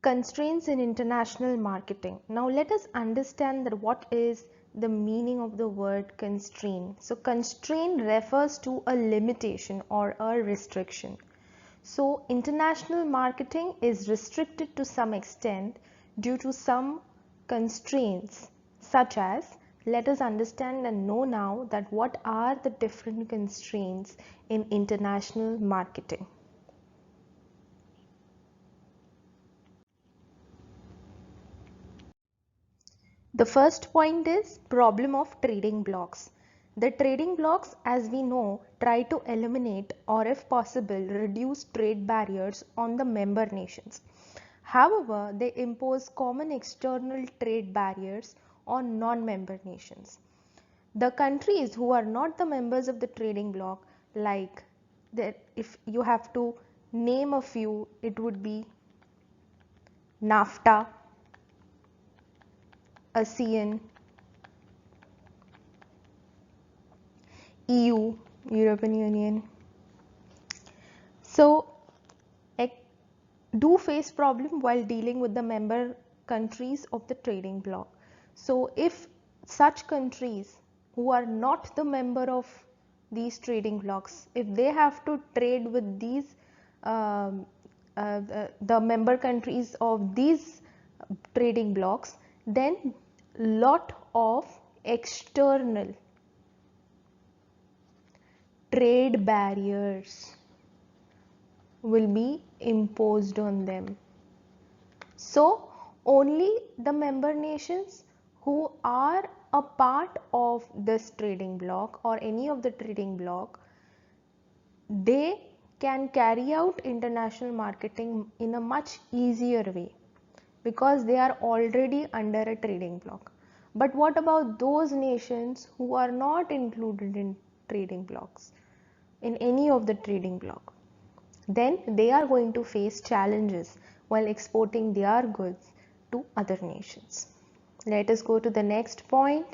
Constraints in international marketing. Now let us understand that what is the meaning of the word constraint. So constraint refers to a limitation or a restriction. So international marketing is restricted to some extent due to some constraints, such as, let us understand and know now that what are the different constraints in international marketing. The first point is problem of trading blocks. The trading blocks, as we know, try to eliminate or if possible reduce trade barriers on the member nations. However, they impose common external trade barriers on non-member nations. The countries who are not the members of the trading bloc, like that, if you have to name a few, it would be NAFTA, ASEAN, EU, European Union. So do face problem while dealing with the member countries of the trading bloc. So if such countries who are not the member of these trading blocs, if they have to trade with these the member countries of these trading blocs, then lot of external trade barriers will be imposed on them. So only the member nations who are a part of this trading bloc or any of the trading bloc, they can carry out international marketing in a much easier way because they are already under a trading bloc. But what about those nations who are not included in trading blocs, in any of the trading bloc? Then they are going to face challenges while exporting their goods to other nations. Let us go to the next point.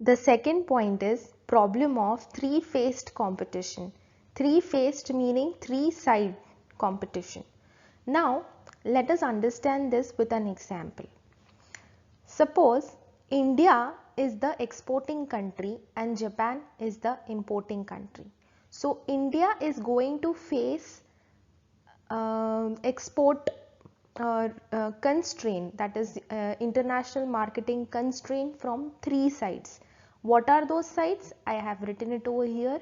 The second point is problem of three-faced competition. Three-faced meaning three-side competition. Now let us understand this with an example. Suppose India is the exporting country and Japan is the importing country. So India is going to face export constraint, that is international marketing constraint from three sides. What are those sides? I have written it over here.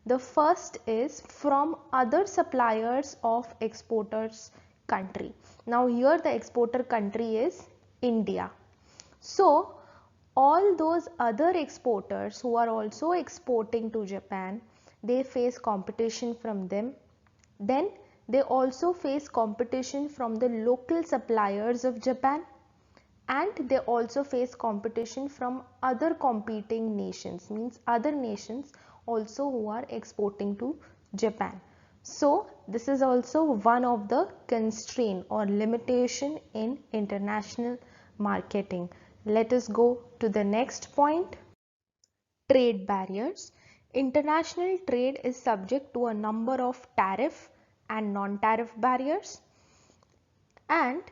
The first is from other suppliers of exporters country. Now here the exporter country is India. So all those other exporters who are also exporting to Japan, they face competition from them. Then they also face competition from the local suppliers of Japan, and they also face competition from other competing nations, means other nations also who are exporting to Japan. So this is also one of the constraint or limitation in international marketing. Let us go to the next point. Trade barriers. International trade is subject to a number of tariff and non-tariff barriers, and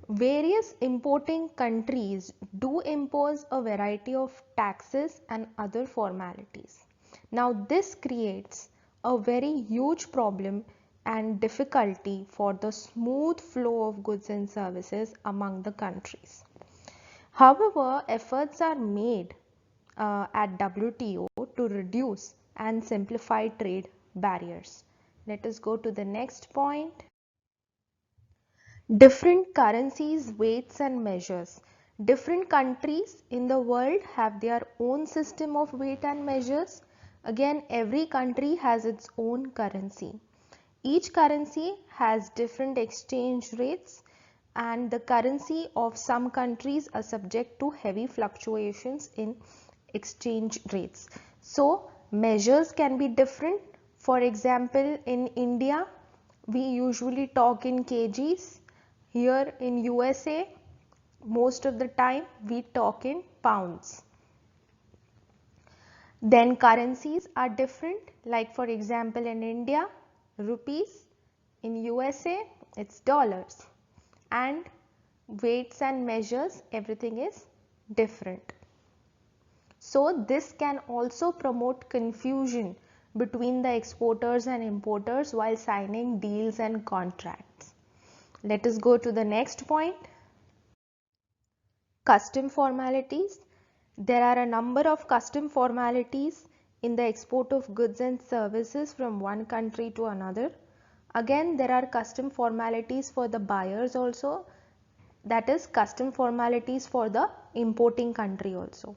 Various importing countries do impose a variety of taxes and other formalities. Now this creates a very huge problem and difficulty for the smooth flow of goods and services among the countries. However, efforts are made at WTO to reduce and simplify trade barriers. Let us go to the next point. Different currencies, weights and measures. Different countries in the world have their own system of weight and measures. Again, every country has its own currency. Each currency has different exchange rates, and the currency of some countries are subject to heavy fluctuations in exchange rates. So measures can be different. For example, in India we usually talk in kgs. Here in USA most of the time we talk in pounds. Then currencies are different, like for example in India rupees, in USA it's dollars, and weights and measures, everything is different. So this can also promote confusion between the exporters and importers while signing deals and contracts. Let us go to the next point. Custom formalities. There are a number of custom formalities in the export of goods and services from one country to another. Again, there are custom formalities for the buyers also, that is custom formalities for the importing country also.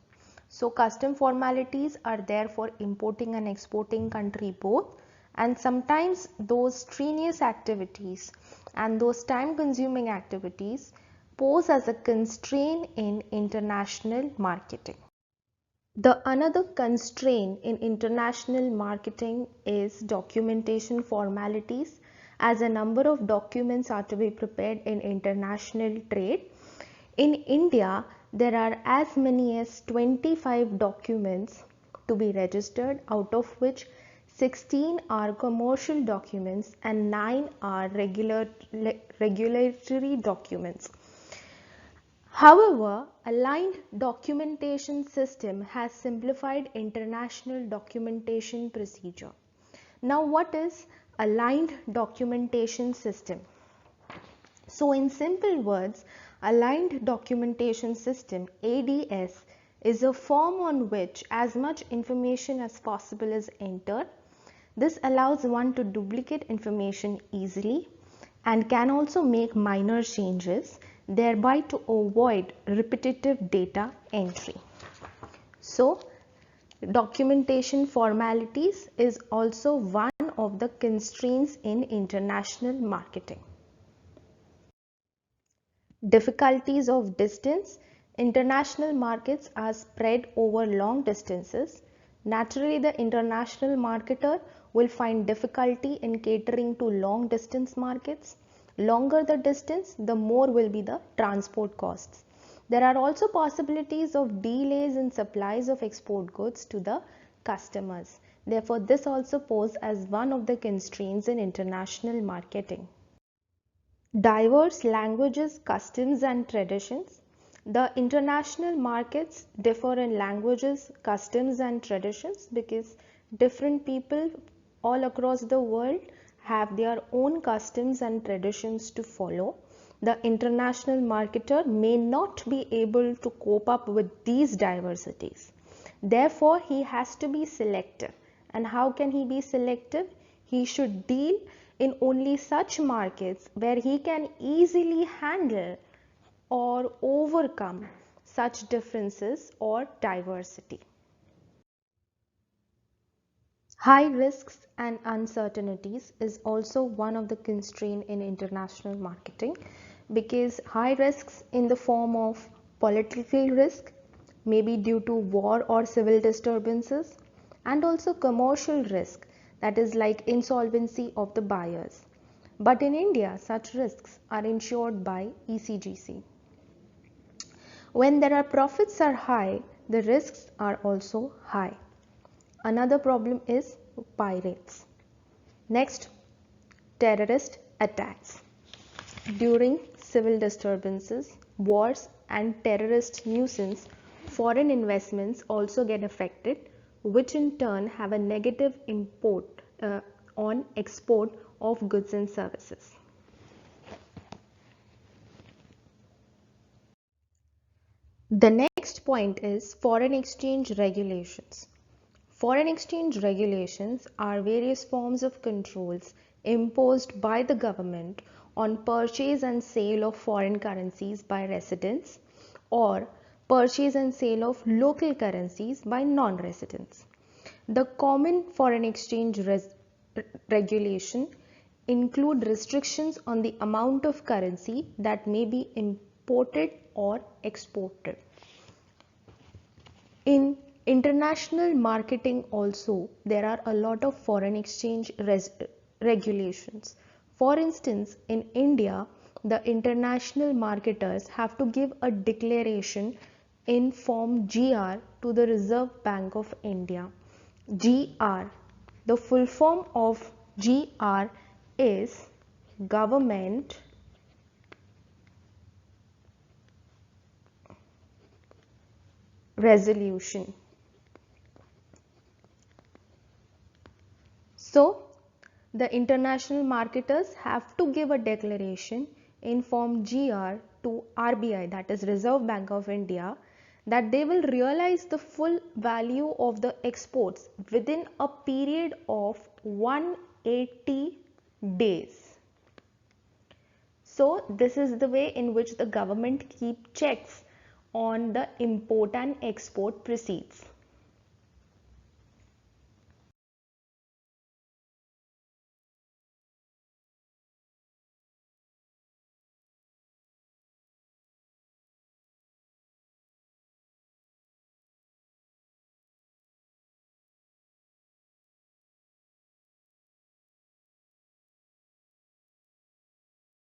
So custom formalities are there for importing and exporting country both, and sometimes those strenuous activities and those time consuming activities pose as a constraint in international marketing. The another constraint in international marketing is documentation formalities, as a number of documents are to be prepared in international trade. In India, there are as many as 25 documents to be registered, out of which 16 are commercial documents and 9 are regulatory documents. However, aligned documentation system has simplified international documentation procedure. Now what is aligned documentation system? So in simple words, aligned documentation system ADS is a form on which as much information as possible is entered. This allows one to duplicate information easily and can also make minor changes, thereby to avoid repetitive data entry. So documentation formalities is also one of the constraints in international marketing. Difficulties of distance. International markets are spread over long distances. Naturally, the international marketer will find difficulty in catering to long distance markets. Longer the distance, the more will be the transport costs. There are also possibilities of delays in supplies of export goods to the customers. Therefore, this also poses as one of the constraints in international marketing. Diverse languages, customs and traditions. The international markets differ in languages, customs and traditions because different people all across the world have their own customs and traditions to follow. The international marketer may not be able to cope up with these diversities. Therefore, he has to be selective. And how can he be selective? He should deal in only such markets where he can easily handle or overcome such differences or diversity. High risks and uncertainties is also one of the constraints in international marketing, because high risks in the form of political risk, maybe due to war or civil disturbances, and also commercial risk, that is like insolvency of the buyers. But in India, such risks are insured by ECGC. When there are profits are high, the risks are also high. Another problem is pirates. Next, terrorist attacks. During civil disturbances, wars, and terrorist nuisance, foreign investments also get affected, which in turn have a negative import on export of goods and services. The next point is foreign exchange regulations. Foreign exchange regulations are various forms of controls imposed by the government on purchase and sale of foreign currencies by residents or purchase and sale of local currencies by non-residents. The common foreign exchange regulation include restrictions on the amount of currency that may be imported or exported. In international marketing also, there are a lot of foreign exchange regulations. For instance, in India, the international marketers have to give a declaration in form GR to the Reserve Bank of India. GR, the full form of GR is Government Resolution. So, the international marketers have to give a declaration in form GR to RBI, that is Reserve Bank of India, that they will realize the full value of the exports within a period of 180 days. So, this is the way in which the government keep checks on the import and export proceeds.